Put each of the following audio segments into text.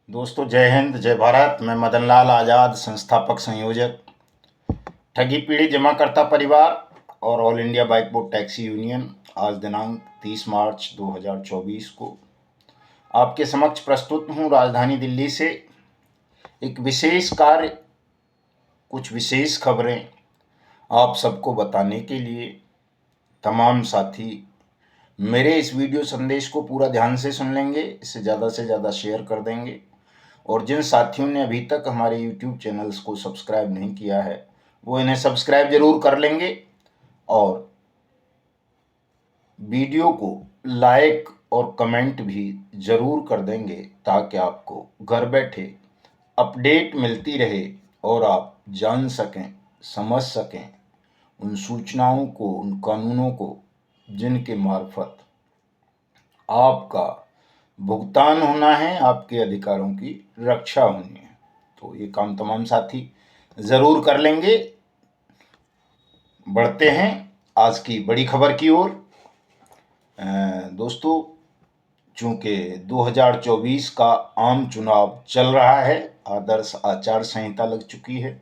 दोस्तों, जय हिंद, जय भारत। मैं मदन लाल आज़ाद, संस्थापक संयोजक ठगी पीड़ित जमाकर्ता परिवार और all India bike board taxi union, आज दिनांक 30 मार्च 2024 को आपके समक्ष प्रस्तुत हूँ राजधानी दिल्ली से। एक विशेष कार्य, कुछ विशेष खबरें आप सबको बताने के लिए। तमाम साथी मेरे इस वीडियो संदेश को पूरा ध्यान से सुन लेंगे, इसे ज़्यादा से ज़्यादा शेयर कर देंगे। और जिन साथियों ने अभी तक हमारे YouTube चैनल्स को सब्सक्राइब नहीं किया है, वो इन्हें सब्सक्राइब जरूर कर लेंगे और वीडियो को लाइक और कमेंट भी जरूर कर देंगे, ताकि आपको घर बैठे अपडेट मिलती रहे और आप जान सकें, समझ सकें उन सूचनाओं को, उन कानूनों को जिनके मार्फत आपका भुगतान होना है, आपके अधिकारों की रक्षा होनी है। तो ये काम तमाम साथी ज़रूर कर लेंगे। बढ़ते हैं आज की बड़ी खबर की ओर। दोस्तों, चूंकि 2024 का आम चुनाव चल रहा है, आदर्श आचार संहिता लग चुकी है,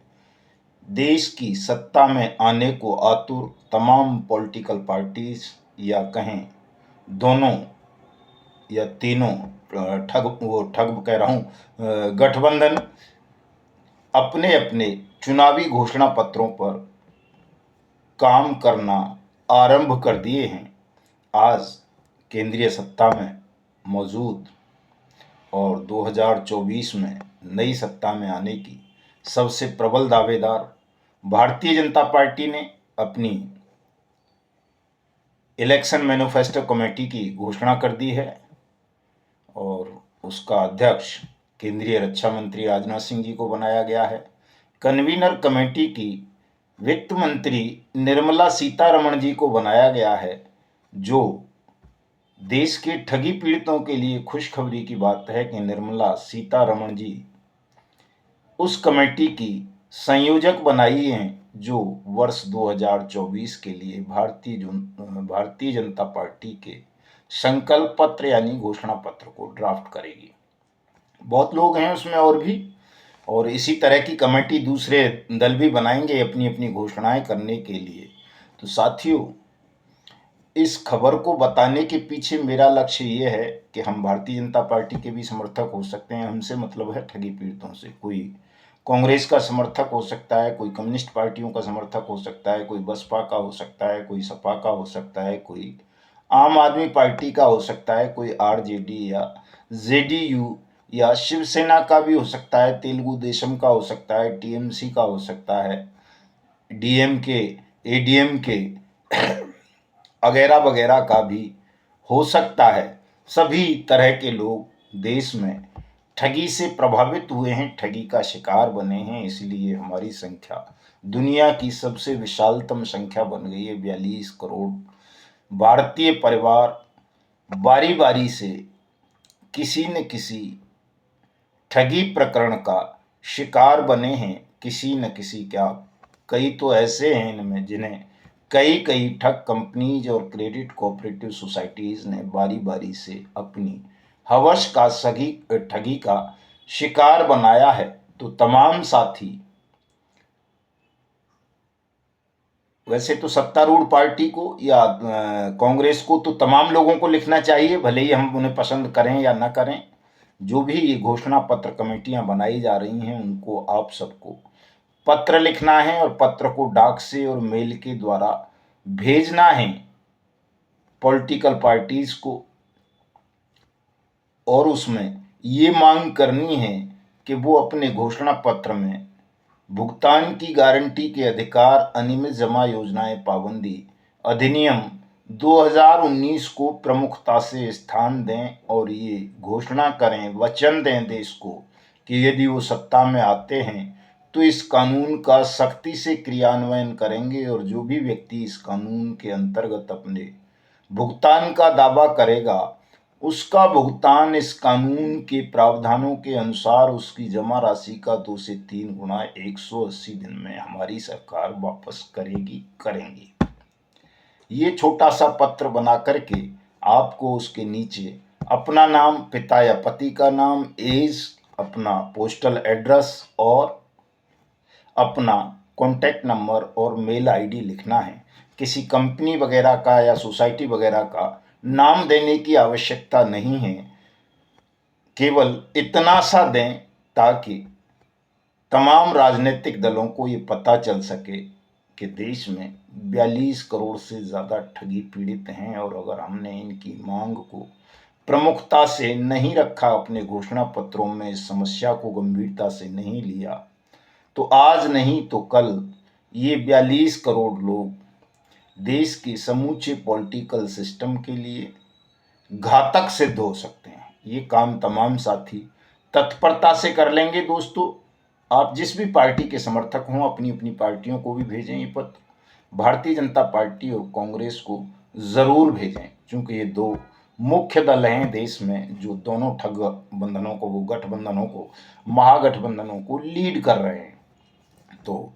देश की सत्ता में आने को आतुर तमाम पॉलिटिकल पार्टीज, या कहें दोनों या तीनों ठग कह रहा हूँ, गठबंधन अपने अपने चुनावी घोषणा पत्रों पर काम करना आरंभ कर दिए हैं। आज केंद्रीय सत्ता में मौजूद और 2024 में नई सत्ता में आने की सबसे प्रबल दावेदार भारतीय जनता पार्टी ने अपनी इलेक्शन मैनिफेस्टो कमेटी की घोषणा कर दी है और उसका अध्यक्ष केंद्रीय रक्षा मंत्री राजनाथ सिंह जी को बनाया गया है। कन्वीनर कमेटी की वित्त मंत्री निर्मला सीतारमण जी को बनाया गया है। जो देश के ठगी पीड़ितों के लिए खुशखबरी की बात है कि निर्मला सीतारमण जी उस कमेटी की संयोजक बनाई हैं, जो वर्ष 2024 के लिए भारतीय जनता पार्टी के संकल्प पत्र यानी घोषणा पत्र को ड्राफ्ट करेगी। बहुत लोग हैं उसमें और इसी तरह की कमेटी दूसरे दल भी बनाएंगे अपनी अपनी घोषणाएं करने के लिए। तो साथियों, इस खबर को बताने के पीछे मेरा लक्ष्य ये है कि हम भारतीय जनता पार्टी के भी समर्थक हो सकते हैं। हमसे मतलब है ठगी पीड़ितों से। कोई कांग्रेस का समर्थक हो सकता है, कोई कम्युनिस्ट पार्टियों का समर्थक हो सकता है, कोई बसपा का हो सकता है, कोई सपा का हो सकता है, कोई आम आदमी पार्टी का हो सकता है, कोई आरजेडी या जेडीयू या शिवसेना का भी हो सकता है, तेलुगु देशम का हो सकता है, टीएमसी का हो सकता है, डीएमके, एडीएमके वगैरह वगैरह का भी हो सकता है। सभी तरह के लोग देश में ठगी से प्रभावित हुए हैं, ठगी का शिकार बने हैं। इसलिए हमारी संख्या दुनिया की सबसे विशालतम संख्या बन गई है। 42 करोड़ भारतीय परिवार बारी बारी से किसी न किसी ठगी प्रकरण का शिकार बने हैं। किसी न किसी, क्या कई तो ऐसे हैं इनमें जिन्हें कई कई ठग कंपनीज और क्रेडिट कोऑपरेटिव सोसाइटीज ने बारी बारी से अपनी हवस का ठगी का शिकार बनाया है। तो तमाम साथी, वैसे तो सत्तारूढ़ पार्टी को या कांग्रेस को तो तमाम लोगों को लिखना चाहिए, भले ही हम उन्हें पसंद करें या ना करें। जो भी ये घोषणा पत्र कमेटियां बनाई जा रही हैं, उनको आप सबको पत्र लिखना है और पत्र को डाक से और मेल के द्वारा भेजना है पॉलिटिकल पार्टीज को, और उसमें ये मांग करनी है कि वो अपने घोषणा पत्र में भुगतान की गारंटी के अधिकार, अनियमित जमा योजनाएं पाबंदी अधिनियम 2019 को प्रमुखता से स्थान दें और ये घोषणा करें, वचन दें देश को कि यदि वो सत्ता में आते हैं तो इस कानून का सख्ती से क्रियान्वयन करेंगे और जो भी व्यक्ति इस कानून के अंतर्गत अपने भुगतान का दावा करेगा, उसका भुगतान इस कानून के प्रावधानों के अनुसार उसकी जमा राशि का 2 से 3 गुना 180 दिन में हमारी सरकार वापस करेंगी। ये छोटा सा पत्र बना करके आपको उसके नीचे अपना नाम, पिता या पति का नाम, एज अपना पोस्टल एड्रेस और अपना कॉन्टैक्ट नंबर और मेल आईडी लिखना है। किसी कंपनी वगैरह का या सोसाइटी वगैरह का नाम देने की आवश्यकता नहीं है, केवल इतना सा दें ताकि तमाम राजनीतिक दलों को ये पता चल सके कि देश में 42 करोड़ से ज़्यादा ठगी पीड़ित हैं, और अगर हमने इनकी मांग को प्रमुखता से नहीं रखा, अपने घोषणा पत्रों में इस समस्या को गंभीरता से नहीं लिया, तो आज नहीं तो कल ये 42 करोड़ लोग देश के समूचे पॉलिटिकल सिस्टम के लिए घातक सिद्ध हो सकते हैं। ये काम तमाम साथी तत्परता से कर लेंगे। दोस्तों, आप जिस भी पार्टी के समर्थक हों, अपनी अपनी पार्टियों को भी भेजें ये पत्र। भारतीय जनता पार्टी और कांग्रेस को ज़रूर भेजें, क्योंकि ये दो मुख्य दल हैं देश में जो दोनों गठबंधनों को महागठबंधनों को लीड कर रहे हैं। तो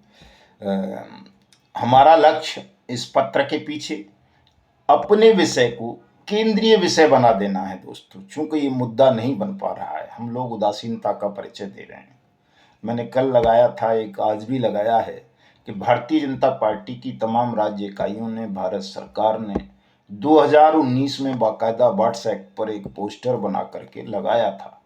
हमारा लक्ष्य इस पत्र के पीछे अपने विषय को केंद्रीय विषय बना देना है दोस्तों। चूंकि ये मुद्दा नहीं बन पा रहा है, हम लोग उदासीनता का परिचय दे रहे हैं। मैंने कल लगाया था, एक आज भी लगाया है, कि भारतीय जनता पार्टी की तमाम राज्य इकाइयों ने, भारत सरकार ने 2019 में बाकायदा व्हाट्सएप पर एक पोस्टर बना करके लगाया था,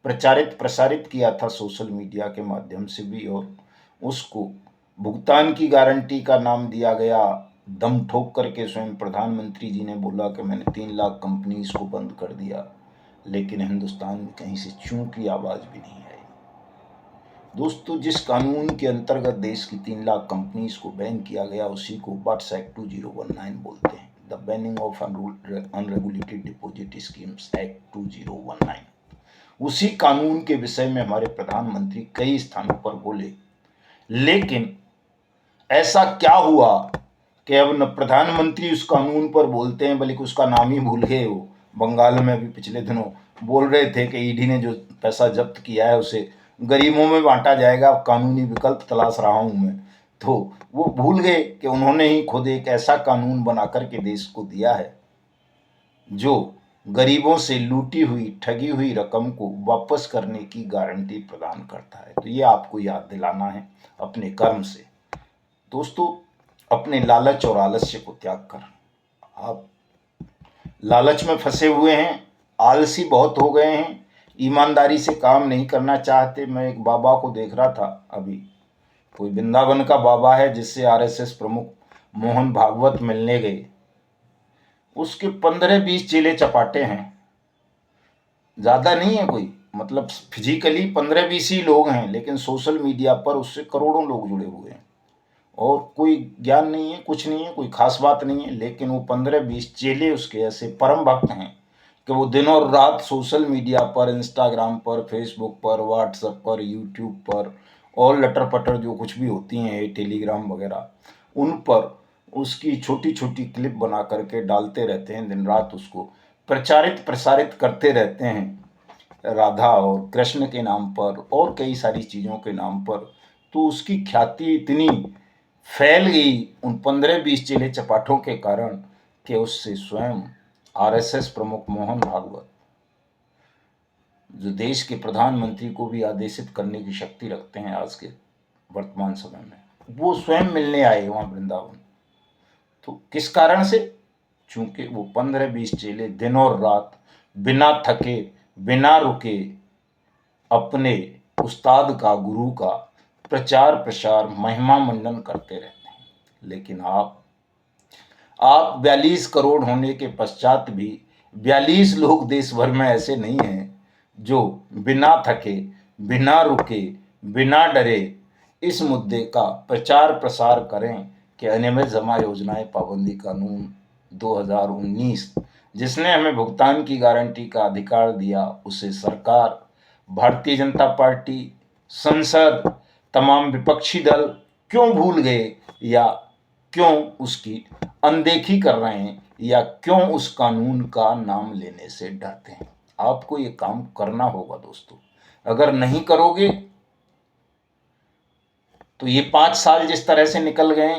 प्रचारित प्रसारित किया था सोशल मीडिया के माध्यम से भी, और उसको भुगतान की गारंटी का नाम दिया गया। दम ठोक करके स्वयं प्रधानमंत्री जी ने बोला कि मैंने 3 लाख कंपनीज को बंद कर दिया, लेकिन हिंदुस्तान में कहीं से चूं की आवाज़ भी नहीं आई। दोस्तों, जिस कानून के अंतर्गत देश की 3 लाख कंपनीज को बैन किया गया, उसी को बट्स एक्ट 2019 बोलते हैं, the banning of unregulated deposit schemes act 2019। उसी कानून के विषय में हमारे प्रधानमंत्री कई स्थानों पर बोले, लेकिन ऐसा क्या हुआ कि अब न प्रधानमंत्री उस कानून पर बोलते हैं, बल्कि उसका नाम ही भूल गए। वो बंगाल में भी पिछले दिनों बोल रहे थे कि ईडी ने जो पैसा जब्त किया है उसे गरीबों में बांटा जाएगा, कानूनी विकल्प तलाश रहा हूं मैं। तो वो भूल गए कि उन्होंने ही खुद एक ऐसा कानून बना करके देश को दिया है जो गरीबों से लूटी हुई ठगी हुई रकम को वापस करने की गारंटी प्रदान करता है। तो ये आपको याद दिलाना है अपने कर्म से। दोस्तों, अपने लालच और आलस्य को त्याग कर, आप लालच में फंसे हुए हैं, आलसी बहुत हो गए हैं, ईमानदारी से काम नहीं करना चाहते। मैं एक बाबा को देख रहा था अभी, कोई वृंदावन का बाबा है जिससे आरएसएस प्रमुख मोहन भागवत मिलने गए। उसके 15-20 चेले चपाटे हैं, ज़्यादा नहीं है कोई, मतलब फिजिकली 15-20 ही लोग हैं, लेकिन सोशल मीडिया पर उससे करोड़ों लोग जुड़े हुए हैं, और कोई ज्ञान नहीं है, कुछ नहीं है, कोई खास बात नहीं है। लेकिन वो 15-20 चेले उसके ऐसे परम भक्त हैं कि वो दिन और रात सोशल मीडिया पर, इंस्टाग्राम पर, फेसबुक पर, व्हाट्सएप पर, यूट्यूब पर, और लटर पटर जो कुछ भी होती हैं, टेलीग्राम वगैरह, उन पर उसकी छोटी छोटी क्लिप बना करके डालते रहते हैं, दिन रात उसको प्रचारित प्रसारित करते रहते हैं, राधा और कृष्ण के नाम पर और कई सारी चीज़ों के नाम पर। तो उसकी ख्याति इतनी फैल गई उन 15-20 चेले चपाटों के कारण कि उससे स्वयं आरएसएस प्रमुख मोहन भागवत, जो देश के प्रधानमंत्री को भी आदेशित करने की शक्ति रखते हैं आज के वर्तमान समय में, वो स्वयं मिलने आए वहाँ वृंदावन। तो किस कारण से? चूंकि वो 15-20 चेले दिन और रात बिना थके बिना रुके अपने उस्ताद का, गुरु का प्रचार प्रसार महिमा मंडन करते रहते हैं। लेकिन आप 42 करोड़ होने के पश्चात भी 42 लोग देश भर में ऐसे नहीं हैं जो बिना थके बिना रुके बिना डरे इस मुद्दे का प्रचार प्रसार करें कि अनियमित जमा योजनाएं पाबंदी कानून 2019, जिसने हमें भुगतान की गारंटी का अधिकार दिया, उसे सरकार, भारतीय जनता पार्टी, संसद, तमाम विपक्षी दल क्यों भूल गए, या क्यों उसकी अनदेखी कर रहे हैं, या क्यों उस कानून का नाम लेने से डरते हैं? आपको ये काम करना होगा दोस्तों। अगर नहीं करोगे तो ये 5 साल जिस तरह से निकल गए,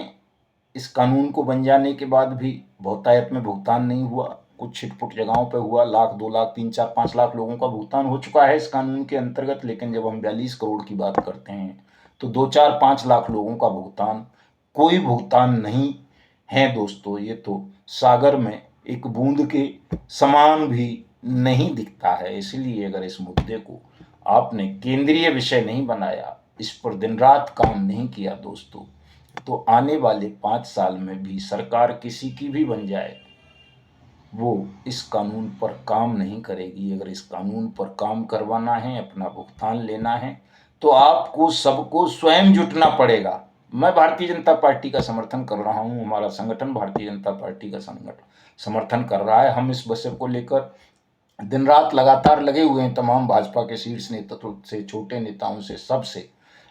इस कानून को बन जाने के बाद भी बहुतायत में भुगतान नहीं हुआ, कुछ छिटपुट जगहों पे हुआ, लाख 2 लाख 3 4 5 लाख लोगों का भुगतान हो चुका है इस कानून के अंतर्गत। लेकिन जब हम 42 करोड़ की बात करते हैं तो 2 4 5 लाख लोगों का भुगतान कोई भुगतान नहीं है दोस्तों। ये तो सागर में एक बूंद के समान भी नहीं दिखता है। इसलिए अगर इस मुद्दे को आपने केंद्रीय विषय नहीं बनाया, इस पर दिन रात काम नहीं किया दोस्तों, तो आने वाले 5 साल में भी सरकार किसी की भी बन जाए, वो इस कानून पर काम नहीं करेगी। अगर इस कानून पर काम करवाना है, अपना भुगतान लेना है, तो आपको सबको स्वयं जुटना पड़ेगा। मैं भारतीय जनता पार्टी का समर्थन कर रहा हूं, हमारा संगठन भारतीय जनता पार्टी का समर्थन कर रहा है। हम इस विषय को लेकर दिन रात लगातार लगे हुए हैं। तमाम भाजपा के शीर्ष नेतृत्व से, छोटे नेताओं से, सबसे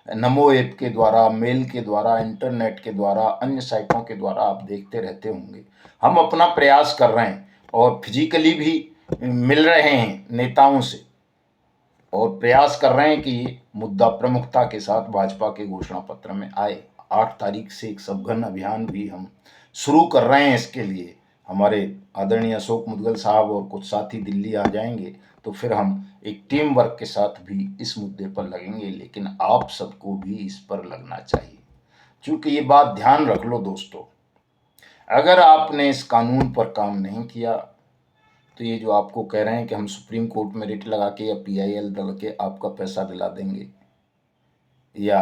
नमो ऐप के द्वारा, मेल के द्वारा, इंटरनेट के द्वारा, अन्य साइटों के द्वारा आप देखते रहते होंगे। हम अपना प्रयास कर रहे हैं और फिजिकली भी मिल रहे हैं नेताओं से और प्रयास कर रहे हैं कि ये मुद्दा प्रमुखता के साथ भाजपा के घोषणा पत्र में आए। 8 तारीख से एक सघन अभियान भी हम शुरू कर रहे हैं। इसके लिए हमारे आदरणीय अशोक मुदगल साहब और कुछ साथी दिल्ली आ जाएंगे, तो फिर हम एक टीम वर्क के साथ भी इस मुद्दे पर लगेंगे। लेकिन आप सबको भी इस पर लगना चाहिए, क्योंकि ये बात ध्यान रख लो दोस्तों, अगर आपने इस कानून पर काम नहीं किया तो ये जो आपको कह रहे हैं कि हम सुप्रीम कोर्ट में रिट लगा के या PIL दल के आपका पैसा दिला देंगे या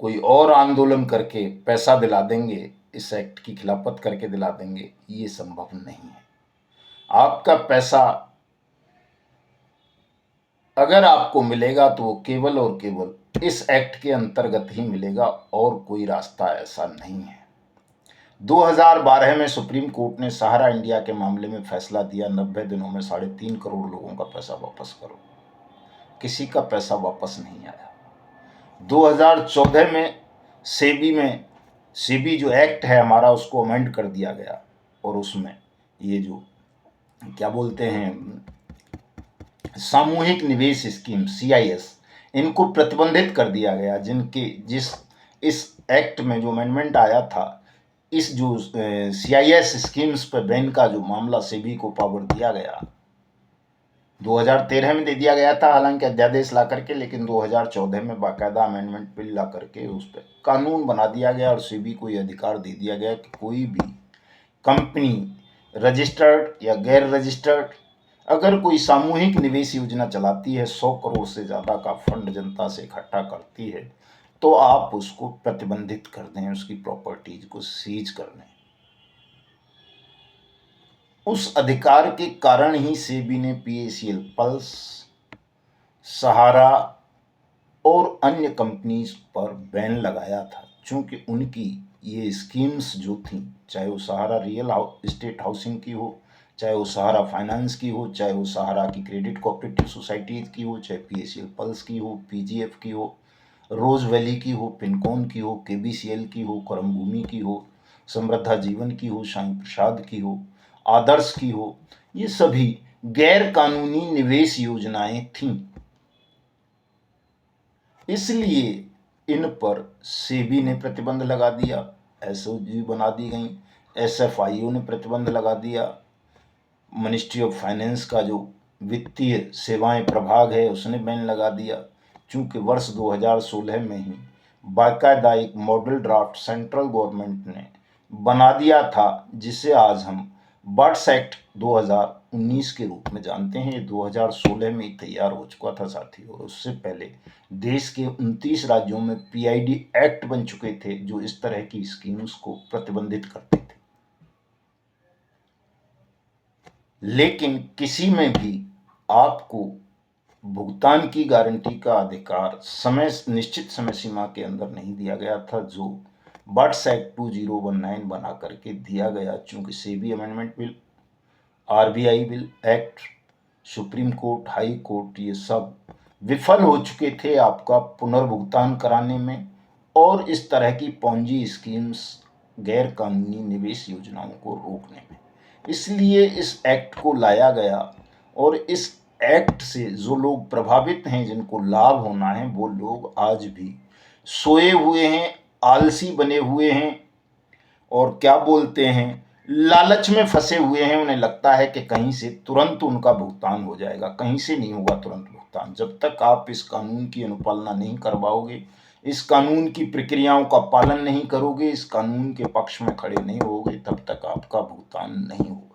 कोई और आंदोलन करके पैसा दिला देंगे, इस एक्ट की खिलाफत करके दिला देंगे, ये संभव नहीं है। आपका पैसा अगर आपको मिलेगा तो वो केवल और केवल इस एक्ट के अंतर्गत ही मिलेगा और कोई रास्ता ऐसा नहीं है। 2012 में सुप्रीम कोर्ट ने सहारा इंडिया के मामले में फैसला दिया, 90 दिनों में 3.5 करोड़ लोगों का पैसा वापस करो। किसी का पैसा वापस नहीं आया। 2014 में सेबी जो एक्ट है हमारा, उसको अमेंड कर दिया गया और उसमें ये जो क्या बोलते हैं सामूहिक निवेश स्कीम CIS, इनको प्रतिबंधित कर दिया गया। इस एक्ट में जो अमेंडमेंट आया था, इस जो CIS स्कीम्स पर बैन का जो मामला सेबी को पावर दिया गया, 2013 में दे दिया गया था हालांकि अध्यादेश ला करके, लेकिन 2014 में बाकायदा अमेंडमेंट बिल ला करके उस पर कानून बना दिया गया और सेबी को यह अधिकार दे दिया गया कि कोई भी कंपनी रजिस्टर्ड या गैर रजिस्टर्ड अगर कोई सामूहिक निवेश योजना चलाती है, 100 करोड़ से ज़्यादा का फंड जनता से इकट्ठा करती है, तो आप उसको प्रतिबंधित कर दें, उसकी प्रॉपर्टीज को सीज कर दें। उस अधिकार के कारण ही सेबी ने PACL पल्स, सहारा और अन्य कंपनीज पर बैन लगाया था, क्योंकि उनकी ये स्कीम्स जो थी, चाहे वो सहारा रियल एस्टेट हाउसिंग की हो, चाहे वो सहारा फाइनेंस की हो, चाहे वो सहारा की क्रेडिट कोऑपरेटिव सोसाइटीज की हो, चाहे PACL पल्स की हो, PGF की हो, रोज वैली की हो, पिनकॉन की हो, KBCL की हो, करम भूमि की हो, समृद्धा जीवन की हो, साईं प्रसाद की हो, आदर्श की हो, ये सभी गैर कानूनी निवेश योजनाएं थीं। इसलिए इन पर सेबी ने प्रतिबंध लगा दिया, SOG बना दी गई, SFIO ने प्रतिबंध लगा दिया, मिनिस्ट्री ऑफ फाइनेंस का जो वित्तीय सेवाएं प्रभाग है उसने बैन लगा दिया, चूंकि वर्ष 2016 में ही बाकायदा एक मॉडल ड्राफ्ट सेंट्रल गवर्नमेंट ने बना दिया था, जिसे आज हम बर्ड्स एक्ट 2019 के रूप में जानते हैं। ये 2016 में ही तैयार हो चुका था साथी, और उससे पहले देश के 29 राज्यों में PID एक्ट बन चुके थे जो इस तरह की स्कीम्स को प्रतिबंधित करते थे। लेकिन किसी में भी आपको भुगतान की गारंटी का अधिकार निश्चित समय सीमा के अंदर नहीं दिया गया था, जो बर्ड्स एक्ट 2019 बना करके दिया गया। चूंकि SEBI amendment bill, RBI bill, act, supreme court, high court, ये सब विफल हो चुके थे आपका पुनर्भुगतान कराने में और इस तरह की पॉन्जी स्कीम्स, गैर कानूनी निवेश योजनाओं को रोकने में। इसलिए इस एक्ट को लाया गया और इस एक्ट से जो लोग प्रभावित हैं, जिनको लाभ होना है, वो लोग आज भी सोए हुए हैं, आलसी बने हुए हैं और क्या बोलते हैं, लालच में फंसे हुए हैं। उन्हें लगता है कि कहीं से तुरंत उनका भुगतान हो जाएगा, कहीं से नहीं होगा तुरंत भुगतान। जब तक आप इस कानून की अनुपालना नहीं करवाओगे, इस कानून की प्रक्रियाओं का पालन नहीं करोगे, इस कानून के पक्ष में खड़े नहीं होगे, तब तक आपका भुगतान नहीं होगा।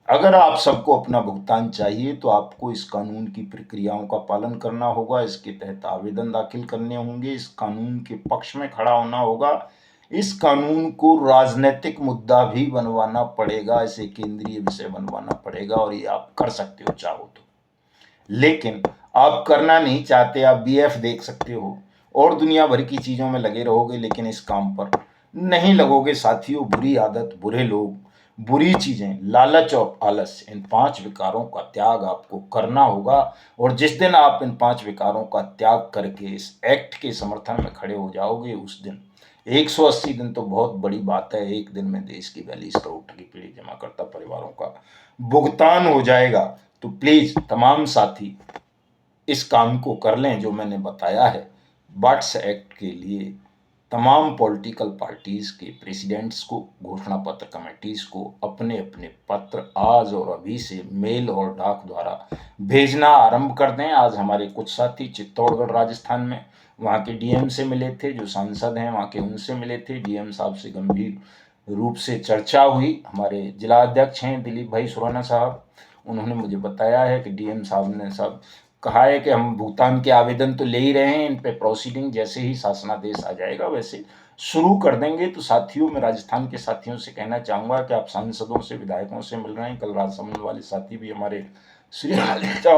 अगर आप सबको अपना भुगतान चाहिए तो आपको इस कानून की प्रक्रियाओं का पालन करना होगा, इसके तहत आवेदन दाखिल करने होंगे, इस कानून के पक्ष में खड़ा होना होगा, इस कानून को राजनीतिक मुद्दा भी बनवाना पड़ेगा, इसे केंद्रीय विषय बनवाना पड़ेगा, और ये आप कर सकते हो चाहो तो। लेकिन आप करना नहीं चाहते, आप बीएफ देख सकते हो और दुनिया भर की चीजों में लगे रहोगे, लेकिन इस काम पर नहीं लगोगे साथियों। बुरी आदत, बुरे लोग, बुरी चीजें, लालच और आलस, इन 5 विकारों का त्याग आपको करना होगा। और जिस दिन आप इन 5 विकारों का त्याग करके इस एक्ट के समर्थन में खड़े हो जाओगे, उस दिन 180 दिन तो बहुत बड़ी बात है, एक दिन में देश की 42 करोड़ की पीढ़ी जमाकर्ता परिवारों का भुगतान हो जाएगा। तो प्लीज तमाम साथी इस काम को कर लें जो मैंने बताया है। बट्स एक्ट के लिए तमाम पॉलिटिकल पार्टीज के प्रेसिडेंट्स को, घोषणा पत्र कमेटीज को अपने अपने पत्र आज और अभी से मेल और डाक द्वारा भेजना आरंभ कर दें। आज हमारे कुछ साथी चित्तौड़गढ़ राजस्थान में वहाँ के डीएम से मिले थे, जो सांसद हैं वहाँ के, उनसे मिले थे। डीएम साहब से गंभीर रूप से चर्चा हुई। हमारे जिला अध्यक्ष हैं दिलीप भाई सुराना साहब, उन्होंने मुझे बताया है कि डीएम साहब ने सब कहा है कि हम भुगतान के आवेदन तो ले ही रहे हैं, इन पे प्रोसीडिंग जैसे ही शासनादेश आ जाएगा वैसे शुरू कर देंगे। तो साथियों, मैं राजस्थान के साथियों से कहना चाहूँगा कि आप सांसदों से, विधायकों से मिल रहे हैं। कल राजसमंद वाले साथी भी हमारे श्री ललिता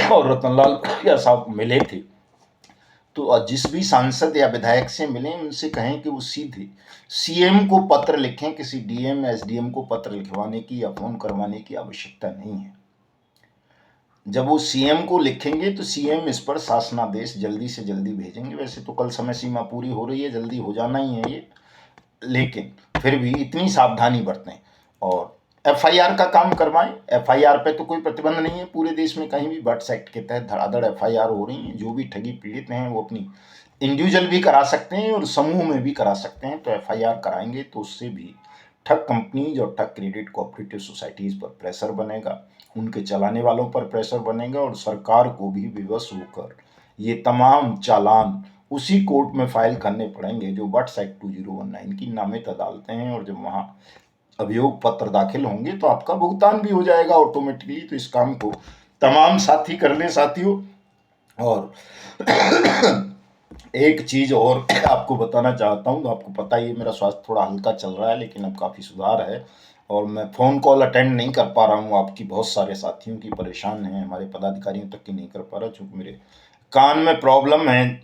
और रतनलाल भैया साहब मिले थे। तो जिस भी सांसद या विधायक से मिलें, उनसे कहें कि वो सीधे सीएम को पत्र लिखें, किसी डीएम एसडीएम को पत्र लिखवाने की या फोन करवाने की आवश्यकता नहीं है। जब वो सीएम को लिखेंगे तो सीएम इस पर शासनादेश जल्दी से जल्दी भेजेंगे। वैसे तो कल समय सीमा पूरी हो रही है, जल्दी हो जाना ही है ये, लेकिन फिर भी इतनी सावधानी बरतें और एफआईआर का काम करवाएं। एफआईआर पे तो कोई प्रतिबंध नहीं है, पूरे देश में कहीं भी बट्स एक्ट के तहत धड़ाधड़ एफआईआर हो रही हैं। जो भी ठगी पीड़ित हैं वो अपनी इंडिविजुअल भी करा सकते हैं और समूह में भी करा सकते हैं। तो एफआईआर कराएंगे तो उससे भी ठग कंपनीज और ठग क्रेडिट कोऑपरेटिव सोसाइटीज पर प्रेशर बनेगा, उनके चलाने वालों पर प्रेशर बनेगा, और सरकार को भी विवश होकर ये तमाम चालान उसी कोर्ट में फाइल करने पड़ेंगे जो बट्स एक्ट 2019 की नामित अदालतें हैं। और जब वहाँ अभियोग पत्र दाखिल होंगे तो आपका भुगतान भी हो जाएगा ऑटोमेटिकली। तो इस काम को तमाम साथी कर लें साथियों। और एक चीज और आपको बताना चाहता हूँ, तो आपको पता ही है मेरा स्वास्थ्य थोड़ा हल्का चल रहा है, लेकिन अब काफ़ी सुधार है और मैं फ़ोन कॉल अटेंड नहीं कर पा रहा हूँ। आपकी बहुत सारे साथियों की परेशान हैं, हमारे पदाधिकारियों तक की नहीं कर पा रहा, चूँकि मेरे कान में प्रॉब्लम है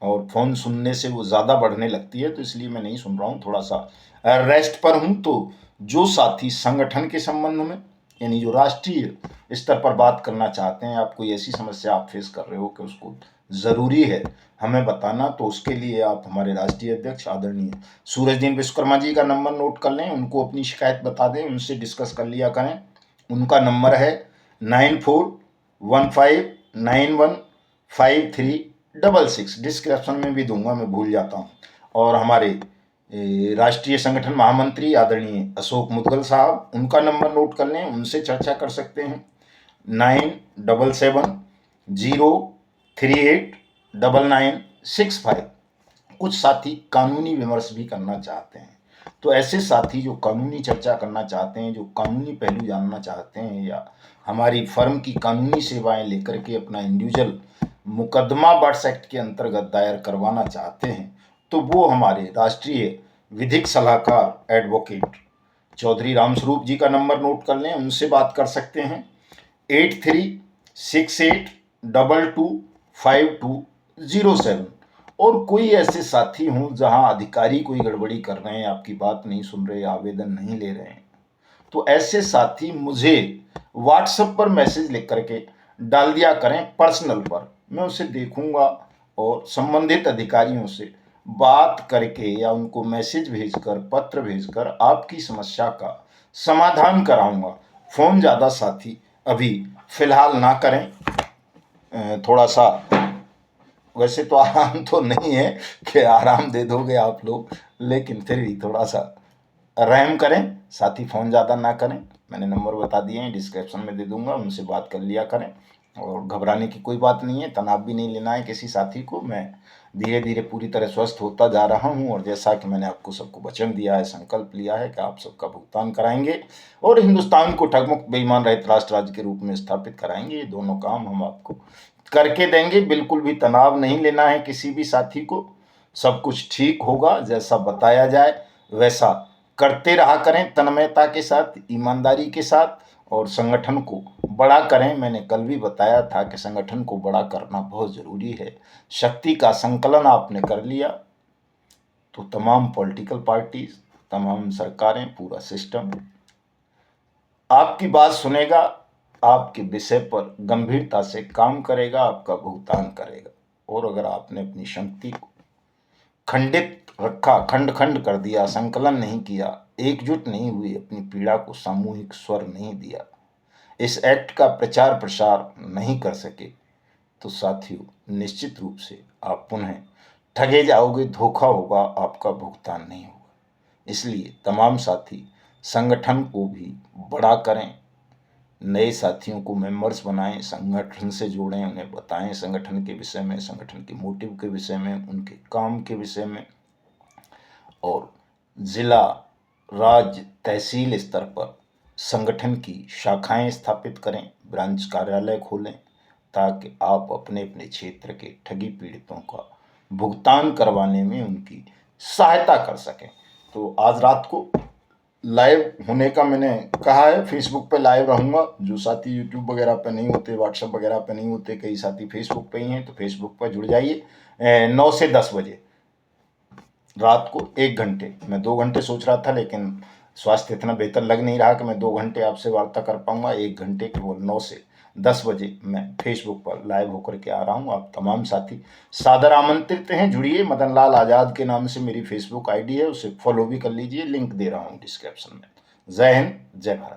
और फ़ोन सुनने से वो ज़्यादा बढ़ने लगती है, तो इसलिए मैं नहीं सुन रहा हूँ, थोड़ा सा रेस्ट पर हूँ। तो जो साथी संगठन के संबंध में, यानी जो राष्ट्रीय स्तर पर बात करना चाहते हैं, आप कोई ऐसी समस्या आप फेस कर रहे हो कि उसको ज़रूरी है हमें बताना, तो उसके लिए आप हमारे राष्ट्रीय अध्यक्ष आदरणीय सूरजदीन विश्वकर्मा जी का नंबर नोट कर लें, उनको अपनी शिकायत बता दें, उनसे डिस्कस कर लिया करें। उनका नंबर है 9415915366। डिस्क्रिप्शन में भी दूंगा, मैं भूल जाता हूँ। और हमारे राष्ट्रीय संगठन महामंत्री आदरणीय अशोक मुदगल साहब, उनका नंबर नोट कर लें, उनसे चर्चा कर सकते हैं। 9770389965। कुछ साथी कानूनी विमर्श भी करना चाहते हैं, तो ऐसे साथी जो कानूनी चर्चा करना चाहते हैं, जो कानूनी पहलू जानना चाहते हैं, या हमारी फर्म की कानूनी सेवाएं लेकर के अपना इंडिविजुअल मुकदमा बट्स एक्ट के अंतर्गत दायर करवाना चाहते हैं, तो वो हमारे राष्ट्रीय विधिक सलाहकार एडवोकेट चौधरी रामस्वरूप जी का नंबर नोट कर लें, उनसे बात कर सकते हैं। 8368225207। और कोई ऐसे साथी हों जहां अधिकारी कोई गड़बड़ी कर रहे हैं, आपकी बात नहीं सुन रहे, आवेदन नहीं ले रहे हैं, तो ऐसे साथी मुझे व्हाट्सएप पर मैसेज लिख करके डाल दिया करें पर्सनल पर, मैं उसे देखूंगा और संबंधित अधिकारियों से बात करके या उनको मैसेज भेजकर, पत्र भेजकर आपकी समस्या का समाधान कराऊंगा। फोन ज़्यादा साथी अभी फिलहाल ना करें। थोड़ा सा, वैसे तो आराम तो नहीं है कि आराम दे दोगे आप लोग, लेकिन फिर भी थोड़ा सा रहम करें, साथी फ़ोन ज़्यादा ना करें। मैंने नंबर बता दिए हैं, डिस्क्रिप्शन में दे दूंगा, उनसे बात कर लिया करें। और घबराने की कोई बात नहीं है, तनाव भी नहीं लेना है किसी साथी को। मैं धीरे धीरे पूरी तरह स्वस्थ होता जा रहा हूं, और जैसा कि मैंने आपको सबको वचन दिया है, संकल्प लिया है कि आप सबका भुगतान कराएंगे और हिंदुस्तान को ठगमुक्त बेईमान रहित राष्ट्र राज्य के रूप में स्थापित कराएंगे। ये दोनों काम हम आपको करके देंगे। बिल्कुल भी तनाव नहीं लेना है किसी भी साथी को। सब कुछ ठीक होगा, जैसा बताया जाए वैसा करते रहा करें, तन्मयता के साथ, ईमानदारी के साथ, और संगठन को बड़ा करें। मैंने कल भी बताया था कि संगठन को बड़ा करना बहुत ज़रूरी है। शक्ति का संकलन आपने कर लिया तो तमाम पॉलिटिकल पार्टीज, तमाम सरकारें, पूरा सिस्टम आपकी बात सुनेगा, आपके विषय पर गंभीरता से काम करेगा, आपका भुगतान करेगा। और अगर आपने अपनी शक्ति को खंडित रखा, खंड खंड कर दिया, संकलन नहीं किया, एकजुट नहीं हुई, अपनी पीड़ा को सामूहिक स्वर नहीं दिया, इस एक्ट का प्रचार प्रसार नहीं कर सके, तो साथियों निश्चित रूप से आप पुनः ठगे जाओगे, धोखा होगा, आपका भुगतान नहीं होगा। इसलिए तमाम साथी संगठन को भी बड़ा करें, नए साथियों को मेंबर्स बनाएं, संगठन से जोड़ें, उन्हें बताएं संगठन के विषय में, संगठन के मोटिव के विषय में, उनके काम के विषय में। और जिला, राज्य, तहसील स्तर पर संगठन की शाखाएं स्थापित करें, ब्रांच कार्यालय खोलें, ताकि आप अपने अपने क्षेत्र के ठगी पीड़ितों का भुगतान करवाने में उनकी सहायता कर सकें। तो आज रात को लाइव होने का मैंने कहा है, फेसबुक पे लाइव रहूँगा। जो साथी यूट्यूब वगैरह पे नहीं होते, व्हाट्सएप वगैरह पे नहीं होते, कई साथी फेसबुक पे ही हैं, तो फेसबुक पर जुड़ जाइए। 9 से 10 बजे रात को 1 घंटे, मैं 2 घंटे सोच रहा था, लेकिन स्वास्थ्य इतना बेहतर लग नहीं रहा कि मैं 2 घंटे आपसे वार्ता कर पाऊंगा। 1 घंटे केवल 9 से 10 बजे मैं फेसबुक पर लाइव होकर के आ रहा हूं। आप तमाम साथी सादर आमंत्रित हैं, जुड़िए। मदन लाल आज़ाद के नाम से मेरी फेसबुक आईडी है, उसे फॉलो भी कर लीजिए, लिंक दे रहा हूँ डिस्क्रिप्शन में। जय हिंद, जय भारत।